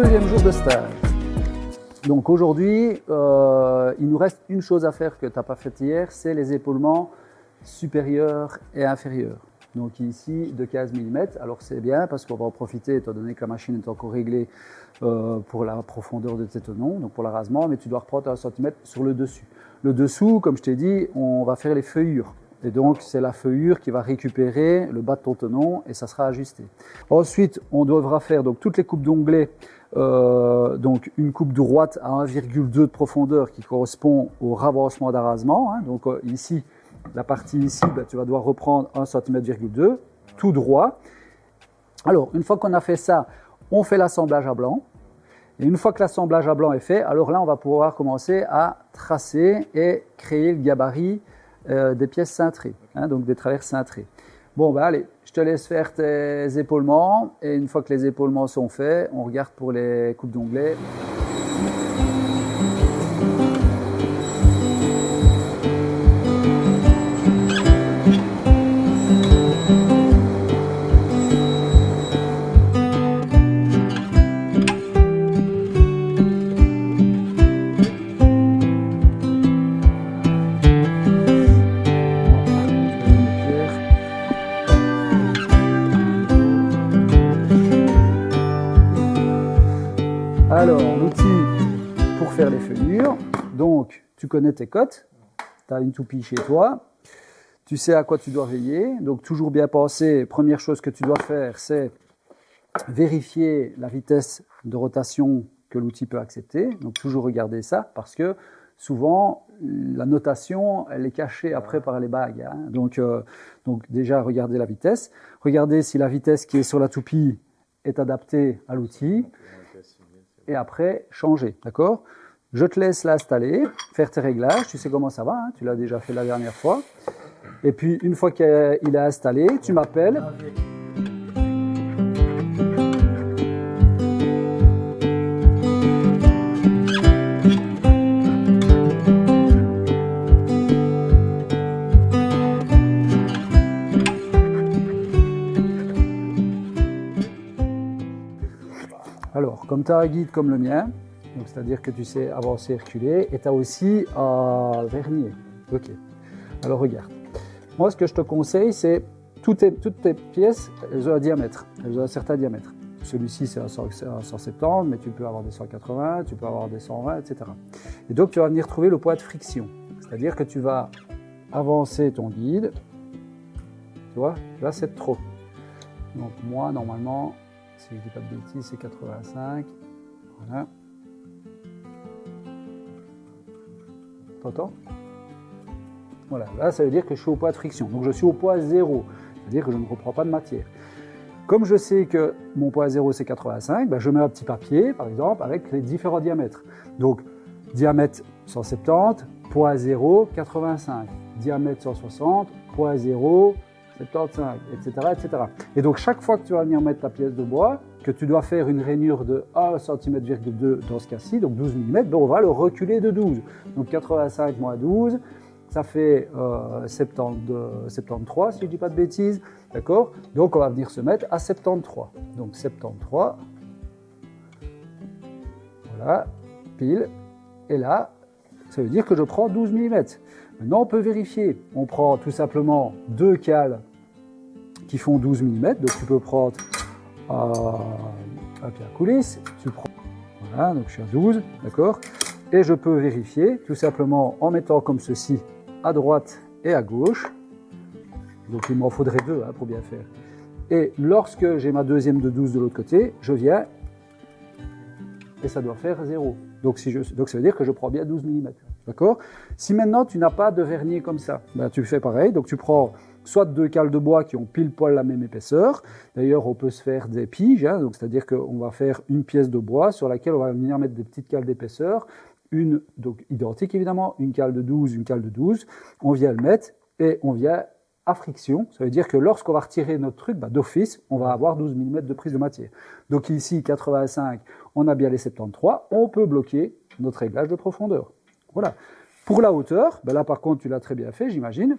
Deuxième jour de stage. Donc aujourd'hui, il nous reste une chose à faire que tu n'as pas faite hier, c'est les épaulements supérieurs et inférieurs. Donc ici de 15 mm, alors c'est bien parce qu'on va en profiter étant donné que la machine est encore réglée pour la profondeur de tes tenons, donc pour l'arasement, mais tu dois reprendre 1 cm sur le dessus. Le dessous, comme je t'ai dit, on va faire les feuillures. Et donc c'est la feuillure qui va récupérer le bas de ton tenon et ça sera ajusté. Ensuite, on devra faire donc toutes les coupes d'onglets, donc une coupe droite à 1,2 de profondeur qui correspond au ravancement d'arasement. Hein. Donc ici, la partie ici, tu vas devoir reprendre 1,2 cm, tout droit. Alors, une fois qu'on a fait ça, on fait l'assemblage à blanc. Et une fois que l'assemblage à blanc est fait, alors là, on va pouvoir commencer à tracer et créer le gabarit des pièces cintrées, hein, donc des travers cintrés. Bon, allez, je te laisse faire tes épaulements. Et une fois que les épaulements sont faits, on regarde pour les coupes d'onglets. Alors, l'outil pour faire les feuillures, donc tu connais tes cotes, tu as une toupie chez toi, tu sais à quoi tu dois veiller, donc toujours bien penser, première chose que tu dois faire, c'est vérifier la vitesse de rotation que l'outil peut accepter, donc toujours regarder ça, parce que souvent, la notation, elle est cachée après par les bagues, hein. Donc déjà, regardez la vitesse, regardez si la vitesse qui est sur la toupie est adaptée à l'outil, et après changer, d'accord? Je te laisse l'installer, faire tes réglages, tu sais comment ça va, hein, tu l'as déjà fait la dernière fois. Et puis une fois qu'il est installé, tu m'appelles. Alors, comme tu as un guide comme le mien, c'est-à-dire que tu sais avancer et reculer, et tu as aussi un vernier. Ok. Alors regarde. Moi, ce que je te conseille, c'est toutes tes pièces, elles ont un diamètre. Elles ont un certain diamètre. Celui-ci, c'est un 170, mais tu peux avoir des 180, tu peux avoir des 120, etc. Et donc, tu vas venir trouver le point de friction. C'est-à-dire que tu vas avancer ton guide. Tu vois, là, c'est trop. Donc, moi, normalement, si je ne dis pas de bêtises, c'est 85. Voilà. T'entends? Voilà, là, ça veut dire que je suis au point de friction. Donc, je suis au point 0. C'est-à-dire que je ne reprends pas de matière. Comme je sais que mon point 0, c'est 85, je mets un petit papier, par exemple, avec les différents diamètres. Donc, diamètre 170, point 0, 85. Diamètre 160, point 0, 75, etc., etc. Et donc, chaque fois que tu vas venir mettre ta pièce de bois, que tu dois faire une rainure de 1,2 cm dans ce cas-ci, donc 12 mm, on va le reculer de 12. Donc, 85 moins 12, ça fait 73, si je ne dis pas de bêtises. D'accord? Donc, on va venir se mettre à 73. Donc, 73. Voilà, pile. Et là, ça veut dire que je prends 12 mm. Maintenant, on peut vérifier. On prend tout simplement deux cales qui font 12 mm. Donc, tu peux prendre un pied à coulisse. Tu prends, voilà, donc je suis à 12, d'accord? Et je peux vérifier tout simplement en mettant comme ceci à droite et à gauche. Donc, il m'en faudrait deux pour bien faire. Et lorsque j'ai ma deuxième de 12 de l'autre côté, je viens et ça doit faire 0. Donc, ça veut dire que je prends bien 12 mm. D'accord? Si maintenant tu n'as pas de vernier comme ça, tu fais pareil. Donc, tu prends soit deux cales de bois qui ont pile poil la même épaisseur. D'ailleurs, on peut se faire des piges. Hein, donc, c'est-à-dire qu'on va faire une pièce de bois sur laquelle on va venir mettre des petites cales d'épaisseur. Une, donc identique évidemment, une cale de 12, une cale de 12. On vient le mettre et on vient à friction. Ça veut dire que lorsqu'on va retirer notre truc, d'office, on va avoir 12 mm de prise de matière. Donc ici, 85, on a bien les 73. On peut bloquer notre réglage de profondeur. Voilà. Pour la hauteur, là par contre, tu l'as très bien fait, j'imagine.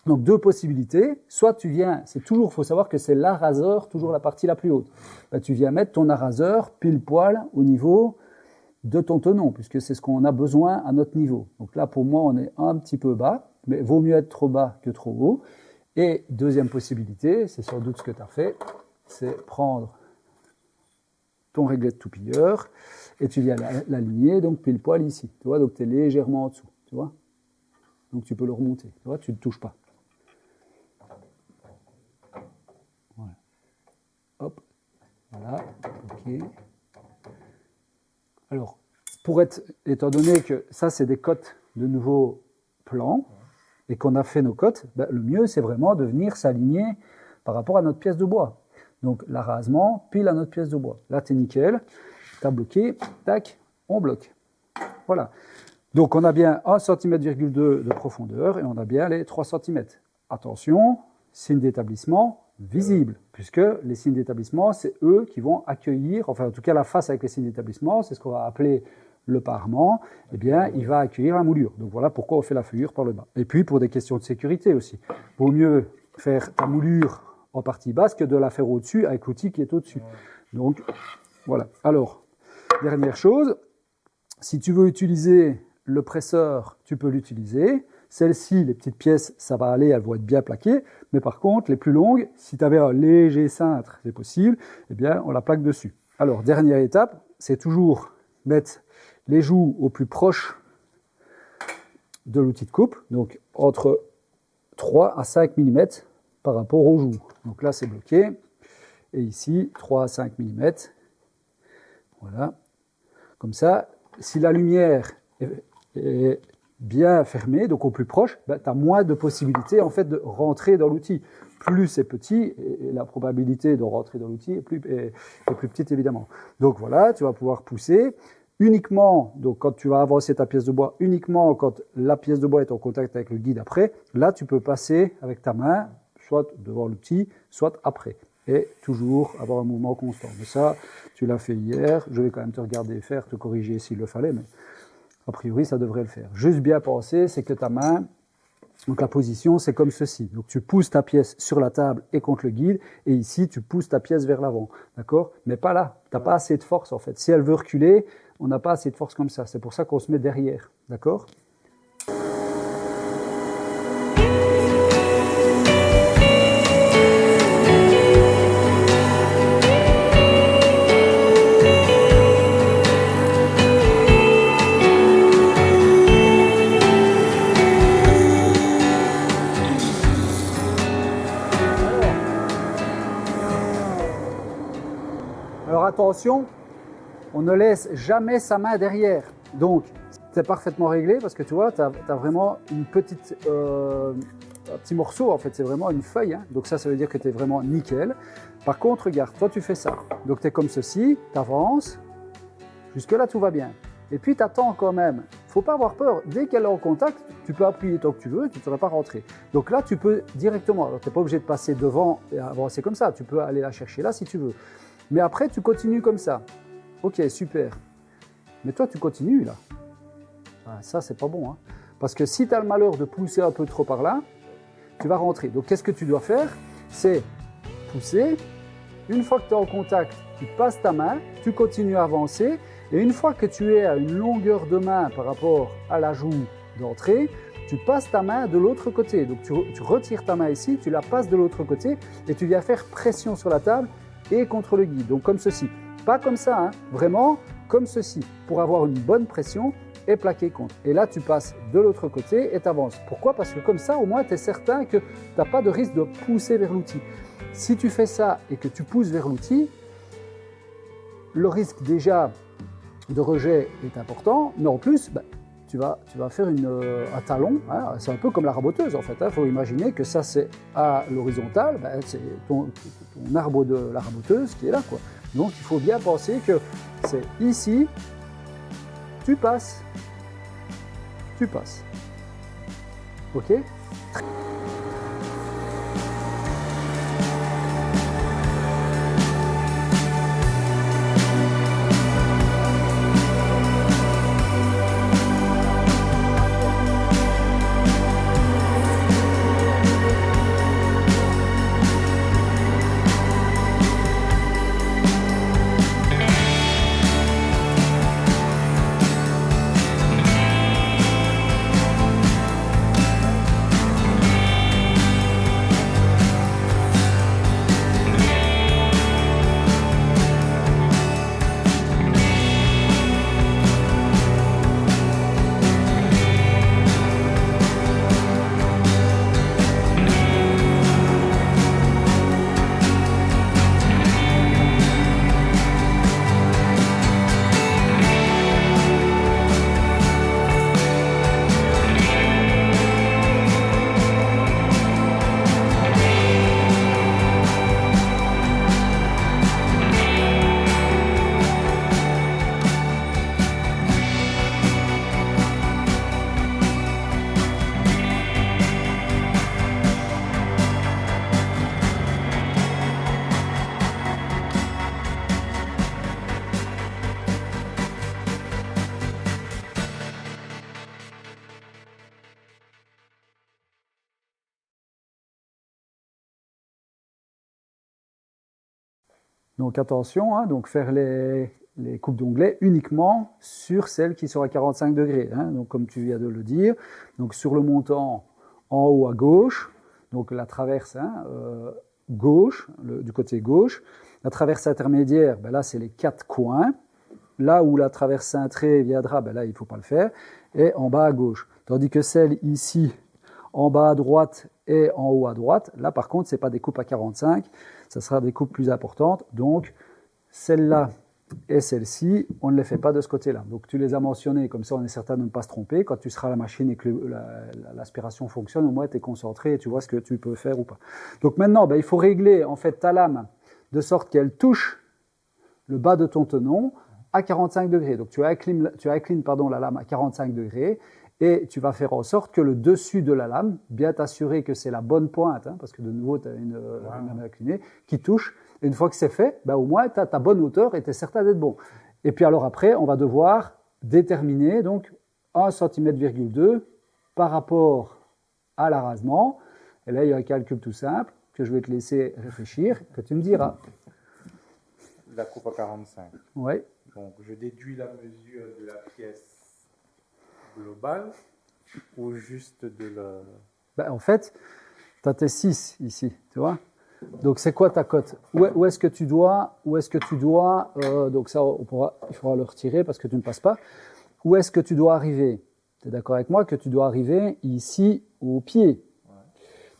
Donc, deux possibilités. Soit tu viens, il faut savoir que c'est l'araseur, toujours la partie la plus haute. Ben, tu viens mettre ton araseur pile poil au niveau de ton tenon, puisque c'est ce qu'on a besoin à notre niveau. Donc là, pour moi, on est un petit peu bas, mais vaut mieux être trop bas que trop haut. Et deuxième possibilité, c'est sans doute ce que tu as fait, c'est prendre ton réglet de toupilleur et tu viens l'aligner, donc pile poil ici. Tu vois, donc tu es légèrement en dessous, tu vois. Donc tu peux le remonter, tu vois, tu ne touches pas. Voilà. Hop, voilà, ok. Alors, étant donné que ça, c'est des cotes de nouveaux plans, et qu'on a fait nos cotes, ben, le mieux, c'est vraiment de venir s'aligner par rapport à notre pièce de bois. Donc, l'arasement, pile à notre pièce de bois. Là, t'es nickel, t'as bloqué, tac, on bloque. Voilà. Donc, on a bien 1,2 cm de profondeur, et on a bien les 3 cm. Attention, signe d'établissement visible, puisque les signes d'établissement, c'est eux qui vont accueillir, enfin en tout cas la face avec les signes d'établissement, c'est ce qu'on va appeler le parement, eh bien il va accueillir la moulure. Donc voilà pourquoi on fait la feuillure par le bas. Et puis pour des questions de sécurité aussi, vaut mieux faire ta moulure en partie basse que de la faire au-dessus avec l'outil qui est au-dessus. Donc voilà. Alors, dernière chose, si tu veux utiliser le presseur, tu peux l'utiliser. Celles-ci, les petites pièces, ça va aller, elles vont être bien plaquées. Mais par contre, les plus longues, si tu avais un léger cintre, c'est possible, eh bien, on la plaque dessus. Alors, dernière étape, c'est toujours mettre les joues au plus proche de l'outil de coupe, donc entre 3 à 5 mm par rapport aux joues. Donc là, c'est bloqué. Et ici, 3 à 5 mm. Voilà. Comme ça, si la lumière est bien fermée, donc au plus proche, ben, tu as moins de possibilités en fait, de rentrer dans l'outil. Plus c'est petit, et la probabilité de rentrer dans l'outil est plus petite évidemment. Donc voilà, tu vas pouvoir pousser uniquement, donc quand tu vas avancer ta pièce de bois, uniquement quand la pièce de bois est en contact avec le guide après, là tu peux passer avec ta main, soit devant l'outil, soit après. Et toujours avoir un mouvement constant. Mais ça, tu l'as fait hier, je vais quand même te regarder faire, te corriger s'il le fallait, mais a priori, ça devrait le faire. Juste bien penser, c'est que ta main, donc la position, c'est comme ceci. Donc tu pousses ta pièce sur la table et contre le guide, et ici, tu pousses ta pièce vers l'avant. D'accord? Mais pas là. Tu n'as pas assez de force, en fait. Si elle veut reculer, on n'a pas assez de force comme ça. C'est pour ça qu'on se met derrière. D'accord? Attention, on ne laisse jamais sa main derrière. Donc, c'est parfaitement réglé parce que tu vois, tu as vraiment un petit morceau, en fait, c'est vraiment une feuille. Hein. Donc ça veut dire que tu es vraiment nickel. Par contre, regarde, toi, tu fais ça. Donc, tu es comme ceci, tu avances. Jusque-là, tout va bien. Et puis, tu attends quand même. Il ne faut pas avoir peur. Dès qu'elle est en contact, tu peux appuyer tant que tu veux, tu ne seras pas rentré. Donc là, tu peux directement. Alors, tu n'es pas obligé de passer devant et avancer comme ça. Tu peux aller la chercher là si tu veux. Mais après, tu continues comme ça. Ok, super. Mais toi, tu continues là. Ah, ça, c'est pas bon. Hein. Parce que si tu as le malheur de pousser un peu trop par là, tu vas rentrer. Donc, qu'est-ce que tu dois faire? C'est pousser. Une fois que tu es en contact, tu passes ta main, tu continues à avancer. Et une fois que tu es à une longueur de main par rapport à la joue d'entrée, tu passes ta main de l'autre côté. Donc, tu retires ta main ici, tu la passes de l'autre côté et tu viens faire pression sur la table et contre le guide, donc comme ceci. Pas comme ça, hein, vraiment comme ceci, pour avoir une bonne pression et plaquer contre. Et là, tu passes de l'autre côté et tu avances. Pourquoi? Parce que comme ça, au moins, tu es certain que tu n'as pas de risque de pousser vers l'outil. Si tu fais ça et que tu pousses vers l'outil, le risque déjà de rejet est important, mais en plus, tu vas faire un talon, hein, c'est un peu comme la raboteuse en fait. Il faut imaginer que ça c'est à l'horizontale, c'est ton arbre de la raboteuse qui est là, quoi. Donc il faut bien penser que c'est ici, tu passes. Ok? Donc attention, hein, donc faire les coupes d'onglets uniquement sur celles qui sont à 45 degrés. Hein, donc comme tu viens de le dire, donc sur le montant en haut à gauche, donc la traverse gauche, du côté gauche. La traverse intermédiaire, ben là c'est les 4 coins. Là où la traverse cintrée viendra, ben là il ne faut pas le faire. Et en bas à gauche. Tandis que celle ici, en bas à droite et en haut à droite, là par contre ce n'est pas des coupes à 45, ça sera des coupes plus importantes. Donc celle-là et celle-ci, on ne les fait pas de ce côté-là. Donc tu les as mentionnées, comme ça on est certain de ne pas se tromper. Quand tu seras à la machine et que l'aspiration fonctionne, au moins tu es concentré et tu vois ce que tu peux faire ou pas. Donc maintenant, ben, il faut régler en fait ta lame de sorte qu'elle touche le bas de ton tenon à 45 degrés. Donc tu inclines la lame à 45 degrés et tu vas faire en sorte que le dessus de la lame, bien t'assurer que c'est la bonne pointe, hein, parce que de nouveau tu as une lame inclinée, qui touche. Et une fois que c'est fait, ben, au moins tu as ta bonne hauteur et tu es certain d'être bon. Et puis alors après, on va devoir déterminer donc 1,2 cm par rapport à l'arasement. Et là, il y a un calcul tout simple que je vais te laisser réfléchir, que tu me diras. La coupe à 45. Oui. Donc, je déduis la mesure de la pièce globale ou juste de la... Ben, en fait, tu as tes 6 ici, tu vois. Donc, c'est quoi ta cote? Où est-ce que tu dois, donc ça, il faudra le retirer parce que tu ne passes pas. Où est-ce que tu dois arriver? Tu es d'accord avec moi que tu dois arriver ici au pied. Ouais.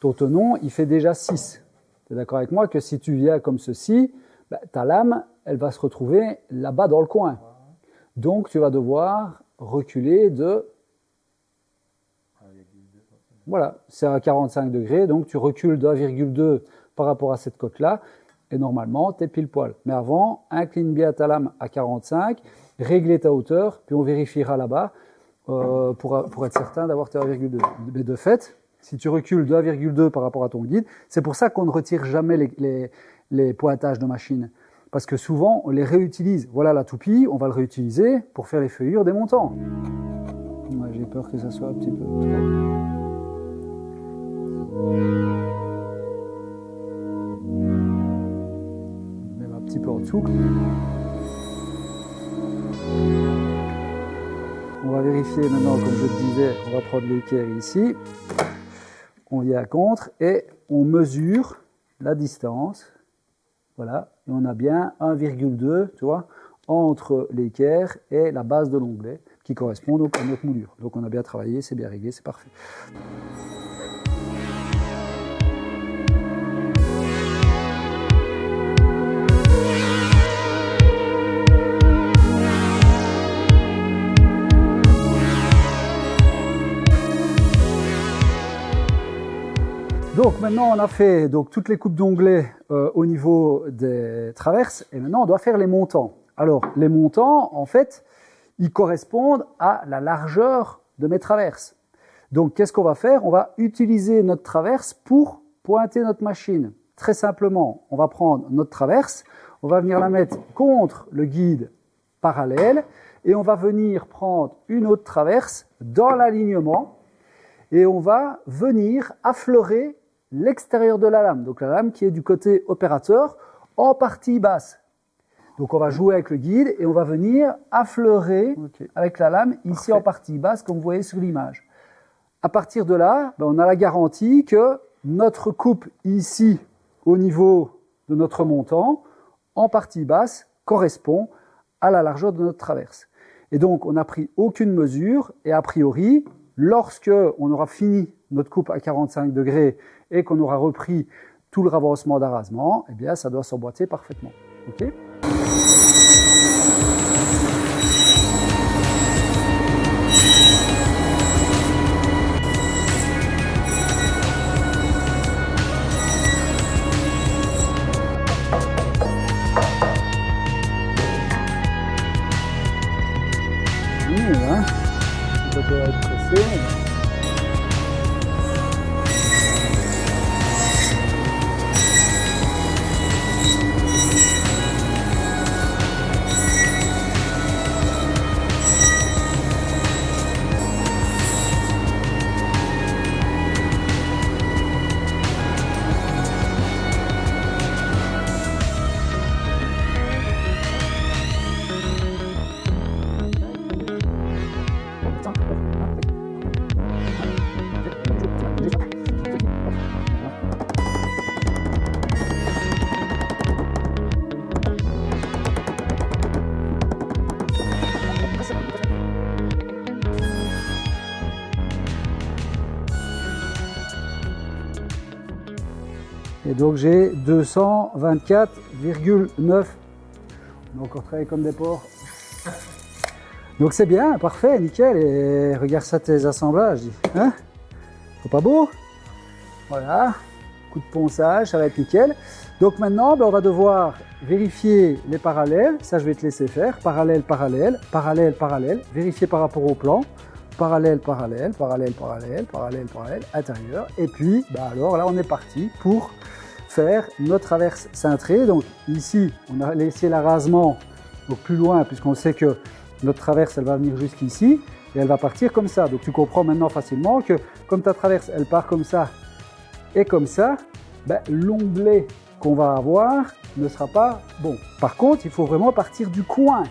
Ton tenon, il fait déjà 6. Tu es d'accord avec moi que si tu viens comme ceci, ben, ta lame, elle va se retrouver là-bas dans le coin. Ouais. Donc, tu vas devoir reculer de... Voilà, c'est à 45 degrés, donc tu recules de 1,2 par rapport à cette cote-là, et normalement, tu es pile poil. Mais avant, incline bien ta lame à 45, réglez ta hauteur, puis on vérifiera là-bas pour être certain d'avoir tes 1,2. Mais de fait, si tu recules de 1,2 par rapport à ton guide, c'est pour ça qu'on ne retire jamais les pointages de machine. Parce que souvent, on les réutilise. Voilà la toupie, on va le réutiliser pour faire les feuillures des montants. Ouais, j'ai peur que ça soit un petit peu trop... Même un petit peu en dessous. On va vérifier maintenant, comme je te disais, on va prendre l'équerre ici. On vient à contre et on mesure la distance. Voilà, et on a bien 1,2, tu vois, entre l'équerre et la base de l'onglet, qui correspond donc à notre moulure. Donc on a bien travaillé, c'est bien réglé, c'est parfait. Donc maintenant on a fait donc, toutes les coupes d'onglets au niveau des traverses et maintenant on doit faire les montants. Alors les montants en fait ils correspondent à la largeur de mes traverses. Donc qu'est-ce qu'on va faire? On va utiliser notre traverse pour pointer notre machine. Très simplement, on va prendre notre traverse, on va venir la mettre contre le guide parallèle et on va venir prendre une autre traverse dans l'alignement et on va venir affleurer l'extérieur de la lame, donc la lame qui est du côté opérateur en partie basse. Donc on va jouer avec le guide et on va venir affleurer avec la lame ici en partie basse comme vous voyez sur l'image. À partir de là, on a la garantie que notre coupe ici au niveau de notre montant en partie basse correspond à la largeur de notre traverse. Et donc on n'a pris aucune mesure et a priori, lorsque on aura fini notre coupe à 45 degrés et qu'on aura repris tout le ravancement d'arasement, eh bien ça doit s'emboîter parfaitement. Okay ? Hein, ça doit être pressé. Et donc j'ai 224,9. On a encore travaillé comme des porcs. Donc c'est bien, parfait, nickel. Et regarde ça tes assemblages. Hein? C'est pas beau? Voilà. Coup de ponçage, ça va être nickel. Donc maintenant, on va devoir vérifier les parallèles. Ça, je vais te laisser faire. Parallèle, parallèle, parallèle, parallèle. Vérifier par rapport au plan. Parallèle, parallèle, parallèle, parallèle, parallèle, parallèle, intérieur. Et puis, alors là, on est parti pour faire notre traverse cintrée. Donc ici, on a laissé l'arasement donc plus loin, puisqu'on sait que notre traverse, elle va venir jusqu'ici. Et elle va partir comme ça. Donc tu comprends maintenant facilement que comme ta traverse, elle part comme ça et comme ça, l'onglet qu'on va avoir ne sera pas bon. Par contre, il faut vraiment partir du coin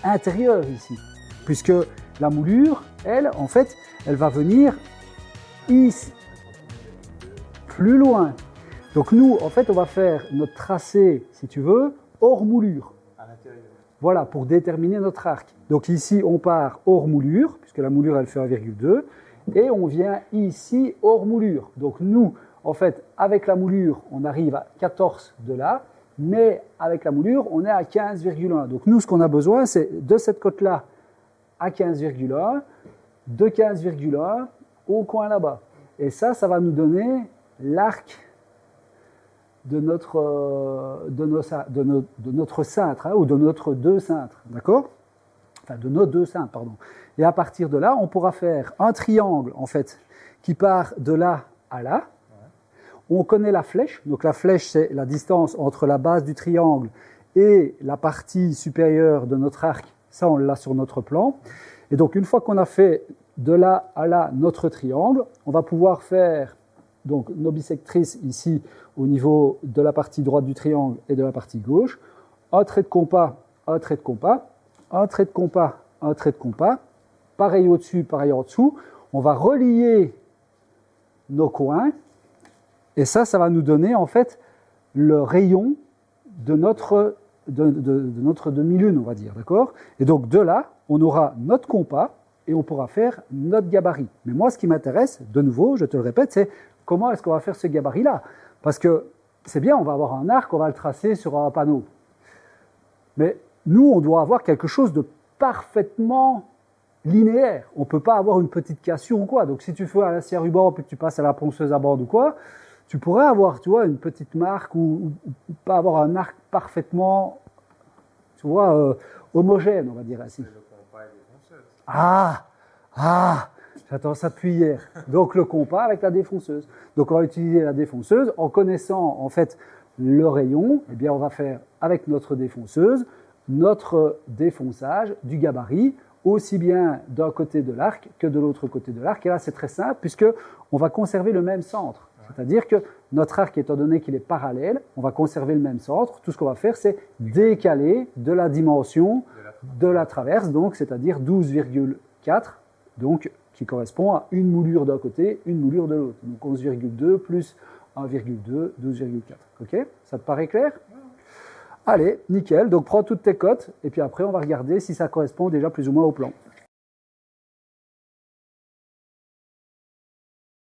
intérieur ici, puisque la moulure, elle, en fait, elle va venir ici, plus loin. Donc nous, en fait, on va faire notre tracé, si tu veux, hors moulure. À l'intérieur. Voilà, pour déterminer notre arc. Donc ici, on part hors moulure, puisque la moulure, elle fait 1,2, et on vient ici hors moulure. Donc nous, en fait, avec la moulure, on arrive à 14 de là, mais avec la moulure, on est à 15,1. Donc nous, ce qu'on a besoin, c'est de cette côte-là à 15,1, de 15,1 au coin là-bas. Et ça va nous donner l'arc de notre cintre, hein, ou de notre deux cintres, d'accord? Enfin, de nos deux cintres, pardon. Et à partir de là, on pourra faire un triangle, en fait, qui part de là à là. On connaît la flèche. Donc la flèche, c'est la distance entre la base du triangle et la partie supérieure de notre arc. Ça, on l'a sur notre plan. Et donc, une fois qu'on a fait de là à là notre triangle, on va pouvoir faire donc nos bissectrices ici au niveau de la partie droite du triangle et de la partie gauche. Un trait de compas, un trait de compas, un trait de compas, un trait de compas. Pareil au-dessus, pareil en dessous. On va relier nos coins. Et ça va nous donner en fait le rayon de notre demi-lune, on va dire, d'accord? Et donc de là, on aura notre compas et on pourra faire notre gabarit. Mais moi, ce qui m'intéresse, de nouveau, je te le répète, c'est comment est-ce qu'on va faire ce gabarit-là? Parce que c'est bien, on va avoir un arc, on va le tracer sur un panneau. Mais nous, on doit avoir quelque chose de parfaitement linéaire. On ne peut pas avoir une petite cassure ou quoi. Donc si tu fais à la scie à ruban puis que tu passes à la ponceuse à bande ou quoi, tu pourrais avoir, tu vois, une petite marque ou pas avoir un arc parfaitement, tu vois, homogène, on va dire ainsi. J'attends ça depuis hier. Donc le compas avec la défonceuse. Donc on va utiliser la défonceuse en connaissant en fait le rayon. Eh bien on va faire avec notre défonceuse notre défonçage du gabarit, aussi bien d'un côté de l'arc que de l'autre côté de l'arc. Et là c'est très simple puisque on va conserver le même centre. C'est-à-dire que notre arc, étant donné qu'il est parallèle, on va conserver le même centre. Tout ce qu'on va faire, c'est décaler de la dimension de la traverse, donc c'est-à-dire 12,4, donc qui correspond à une moulure d'un côté, une moulure de l'autre. Donc 11,2 plus 1,2, 12,4. Ok? Ça te paraît clair? Allez, nickel. Donc prends toutes tes cotes et puis après on va regarder si ça correspond déjà plus ou moins au plan.